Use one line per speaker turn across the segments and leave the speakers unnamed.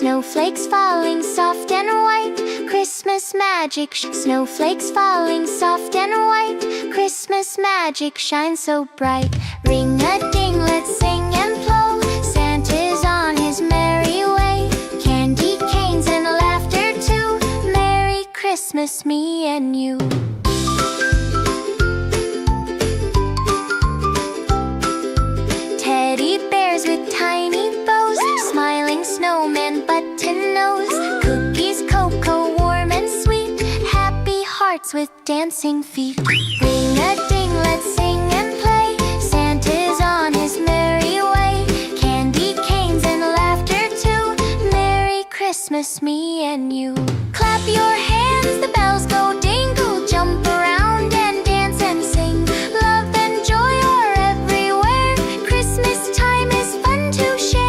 Snowflakes falling soft and white, Christmas magic. Snowflakes falling soft and white, Christmas magic shines so bright. Ring-a-ding, let's sing and blow, Santa's on his merry way. Candy canes and laughter too, Merry Christmas, me and you. Teddy bears with tiny bows, smiling snowman button nose. Cookies, cocoa, warm and sweet, happy hearts with dancing feet. Ring-a-ding, let's sing and play, Santa's on his merry way. Candy canes and laughter too, Merry Christmas, me and you. Clap your hands, the bells go dingle, jump around and dance and sing. Love and joy are everywhere, Christmas time is fun to share.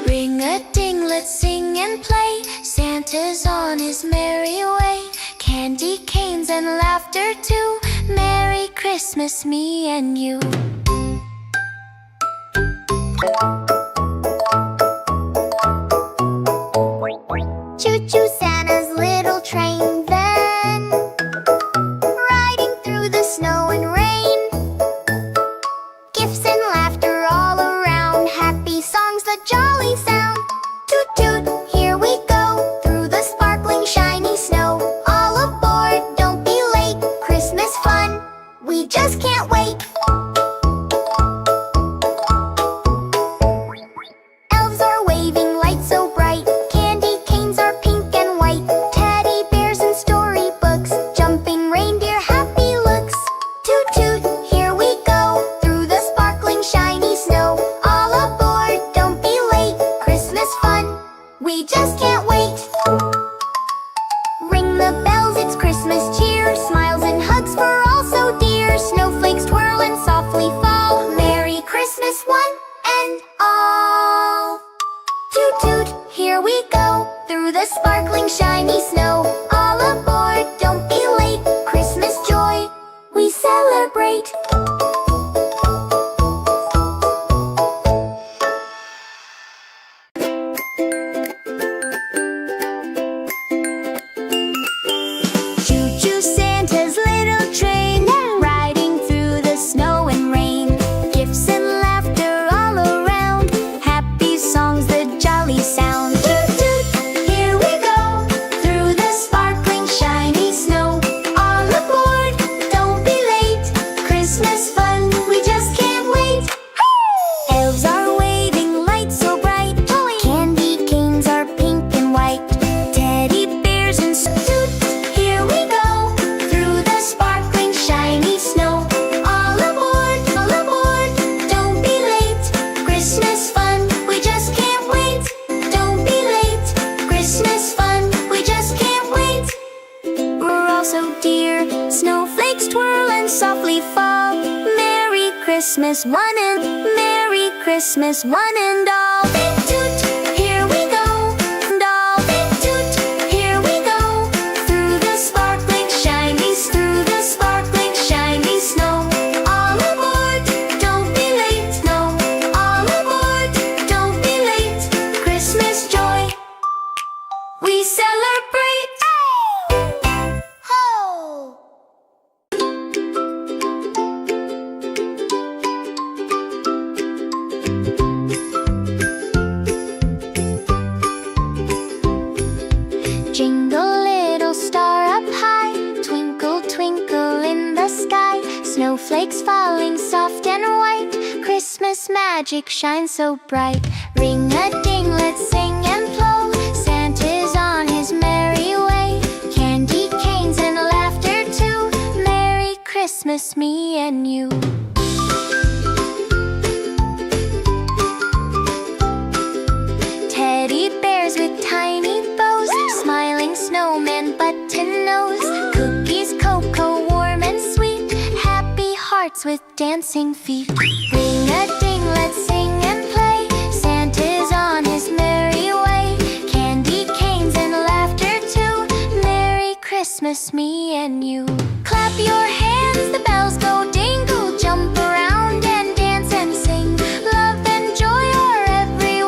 Ring-a-ding, let's sing and play, Santa's on his merry way. Candy canes and laughter too, Merry Christmas, me and you. Choo-choo Santa's little train then, riding through the snow and rain. Gifts and laughter all around, happy songs that jolly sound. Toot toot, here we go, through the sparkling shiny snow. All aboard, don't be late, Christmas fun, we just can't wait. Elves are waving lights so bright, candy canes are pink and white. Teddy bears and storybooks, jumping reindeer happy looks. Toot toot, here we go, through the sparkling shiny snow. All aboard, don't be late, Christmas fun, we just can't wait. Ring the bells, it's Christmas cheer, smiles and hugs for all so dear. Snowflakes twirl and softly fall, Merry Christmas one and all. Toot toot, here we go, through the sparkling shiny snow. All aboard, don't be late, Christmas joy, we celebrate. Choo-choo Santa's little train, riding through the snow and rain. Gifts and laughter all around, happy songs that jolly sound. Toot toot, here we go, through the sparkling shiny snow. All aboard, don't be late, Christmas fun, we just can't wait. Elves are waving lights so bright, candy canes are pink and white. Teddy bears and toot, here we go, through the sparkling shiny snow. All aboard, don't be late, Christmas fun, we just can't wait. Don't be late, Christmas fun, we just can't wait. We're all so dear, snowflakes twirl and softly fall. Merry Christmas one and Merry Christmas one and all. Toot, here we go, and all. Toot, here we go, through the sparkling shiny snow. All aboard, don't be late, no. All aboard, don't be late, Christmas joy, we celebrate. Ho! Jingle little star up high, twinkle twinkle in the sky. Snowflakes falling soft and white, Christmas magic shines so bright. Ring-a-ding, let's sing and blow, Santa's on his merry way. Candy canes and laughter too, Merry Christmas, me and you. Teddy bears with tiny bows, smiling snowman button nose. Cookies, cocoa, warm and sweet, happy hearts with dancing feet. Ring-a-ding, let's sing and play, Santa's on his merry way. Candy canes and laughter too, Merry Christmas, me and you. Clap your hands, the bells go dingle, jump around and dance and sing. Love and joy are everywhere,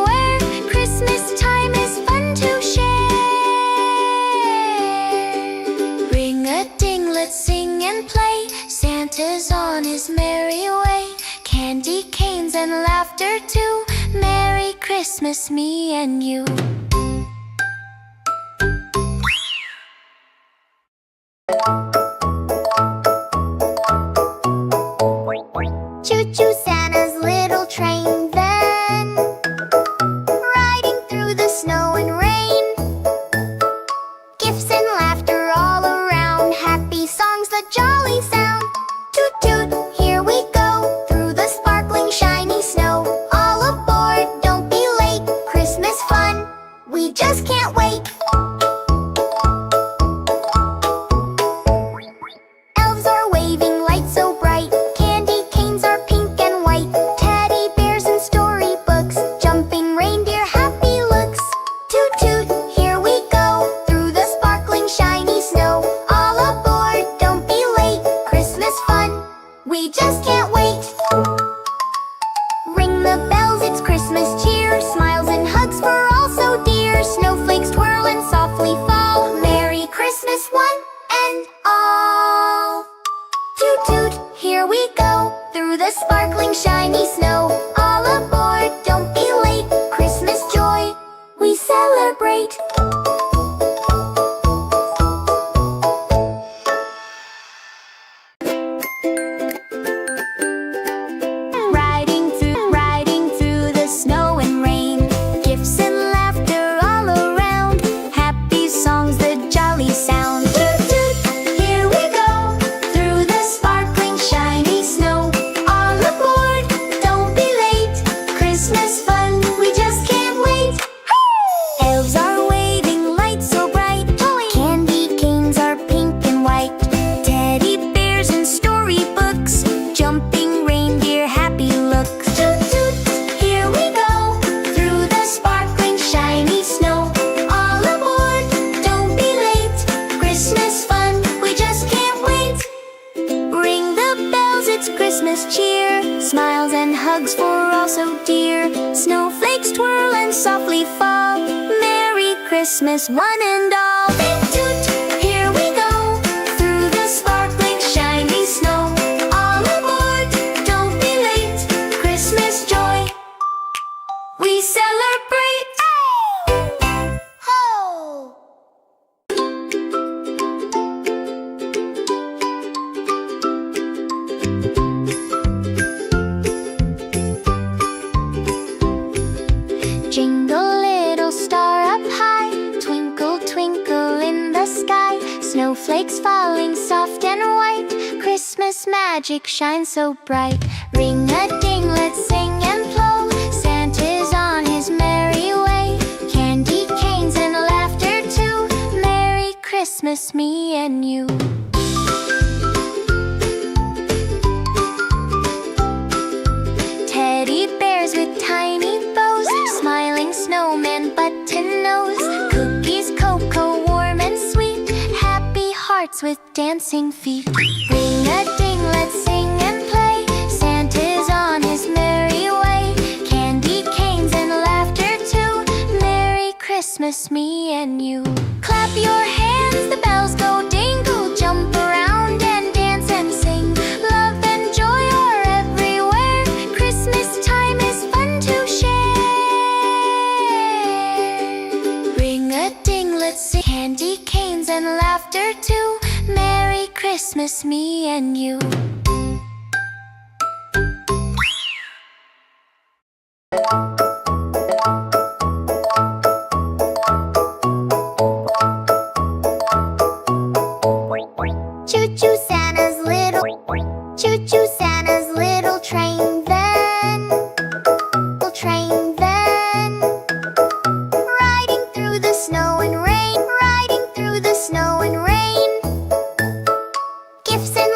canes and laughter too. Merry Christmas, me and you. Choo-choo Santa's little train then, riding through the snow and rain. Gifts and laughter all around, happy songs that jolly sound. Toot toot, here we go, through the sparkling shiny snow. All aboard, don't be late, Christmas fun, we just can't wait. Elves are waving lights so bright, candy canes are pink and white. Teddy bears and storybooks, jumping reindeer happy looks. Toot toot, here we go, through the sparkling shiny snow. All aboard, don't be late, Christmas fun, we just can't wait. Ring the bells, it's Christmas cheer, smiles and hugs for all so dear. Snowflakes twirl and softly fall, Merry Christmas one and all. Toot toot, here we go, through the sparkling shiny snow. All aboard, don't be late, Christmas joy, we celebrate. Riding through the snow and rain. Gifts and laughter all around, happy songs that jolly sound. Toot toot, here we go, through the sparkling shiny snow. All aboard, don't be late, Christmas fun, we just can't wait. Elves are waving lights so bright, candy canes are pink and white. Teddy bears and storybooks, jumping reindeer happy looks. Toot toot, here we go, through the sparkling shiny snow. All aboard, don't be late, Christmas fun, we just can't wait. Ring the bells, it's Christmas cheer, smiles and hugs for all so dear. Snowflakes twirl and softly fall, Merry Christmas one and all. Toot toot, here we go, through the sparkling shiny snow. All aboard, don't be late, Christmas joy, we celebrate. Ho! Jingle little star up high, twinkle twinkle in the sky. Snowflakes falling soft and white, Christmas magic shines so bright. Ring a ding, let's sing and blow, Santa's on his merry way. Candy canes and laughter too, Merry Christmas me and you. Teddy bears with tiny bows, smiling snowman button nose. Cookies, cocoa, warm and sweet, happy hearts with dancing feet. Ring a ding, let's sing and play, Santa's on his merry way. Candy canes and laughter too, Merry Christmas me and you. Clap your hands, the bells go dingle, jump around and dance and sing. Love and joy are everywhere, Christmas time is fun to share. Ring a ding, let's sing, candy canes and laughter too, Merry Christmas me and you. Choo-choo Santa's little train then, riding through the snow and rain, riding through the snow and rain. Gifts and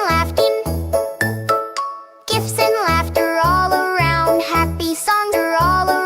laughter all around, happy songs are all around.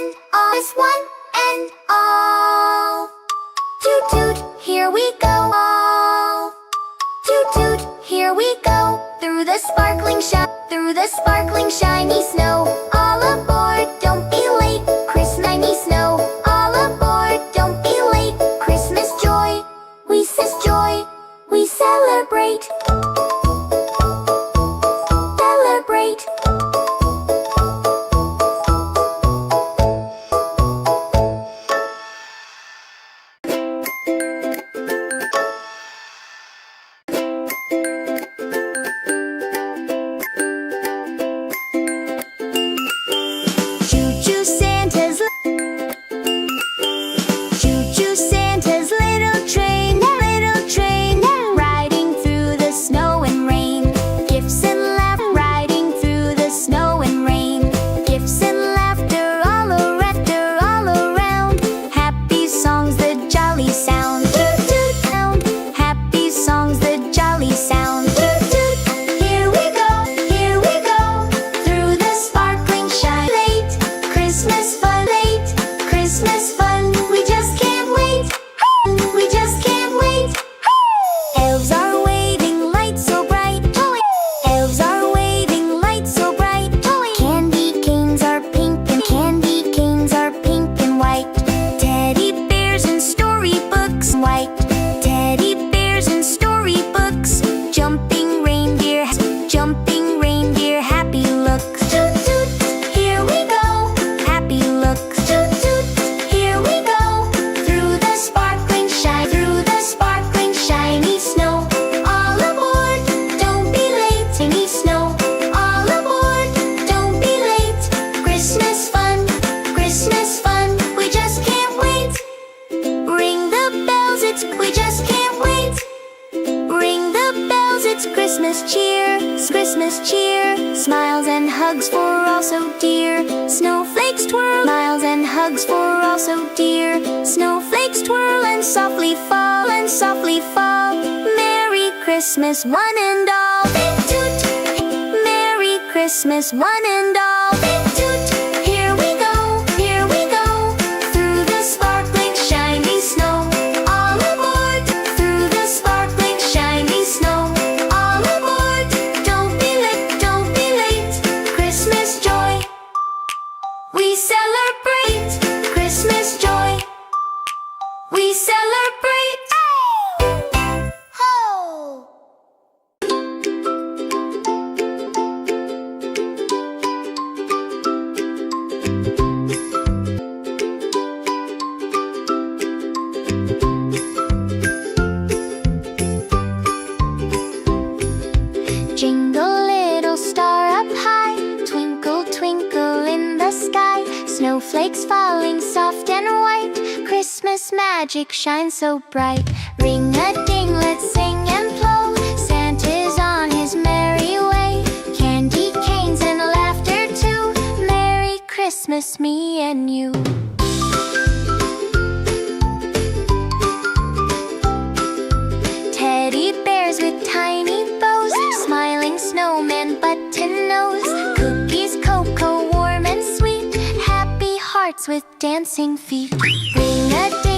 and all is one and all. Toot toot, here we go all. Toot toot, here we go through the sparkling shiny snow. All aboard, don't be late. Christmas shiny snow. All aboard, don't be late. Christmas joy, we celebrate. Celebrate. Choo-choo Santa's little train, riding through the snow and rain. Gifts and laughter, riding through the snow and rain. Gifts and laughter all around. Happy songs, the jolly sound. Toot toot sound. Happy songs, the jolly sound. Toot toot. Here we go through the sparkling shine. Late Christmas fun, we just can't wait. We just can't wait. Elves are waving lights so bright. Elves are waving lights so bright. Candy canes are pink and white. Teddy bears and storybooks white. Teddy bears and storybooks. Jumping reindeer, happy looks. Toot toot, here we go. Happy looks. Toot toot, here we go through the sparkling shiny snow. All aboard, don't be late. Shiny snow. All aboard, don't be late. Christmas fun, we just can't wait. Ring the bells, we just can't wait. Ring the bells, it's Christmas cheer. Smiles and hugs for all so dear. Snowflakes twirl, smiles and hugs for all so dear. Snowflakes twirl and softly fall. Merry Christmas, one and all. Toot, Merry Christmas, one and all. Toot, here we go through the sparkling shiny snow. All aboard through the sparkling shiny snow. All aboard, don't be late. Christmas joy, we celebrate. Christmas joy, we celebrate. Ho! Jingle little star up high, twinkle twinkle in the sky. Snowflakes falling soft and white, Christmas magic shines so bright. Ring a ding, let's sing and blow. Santa's on his merry way. Candy canes and laughter too. Merry Christmas, me and you. Teddy bears with tiny bows, smiling snowman button nose. Cookies, cocoa, warm and sweet. Happy hearts with dancing feet. Ring a ding.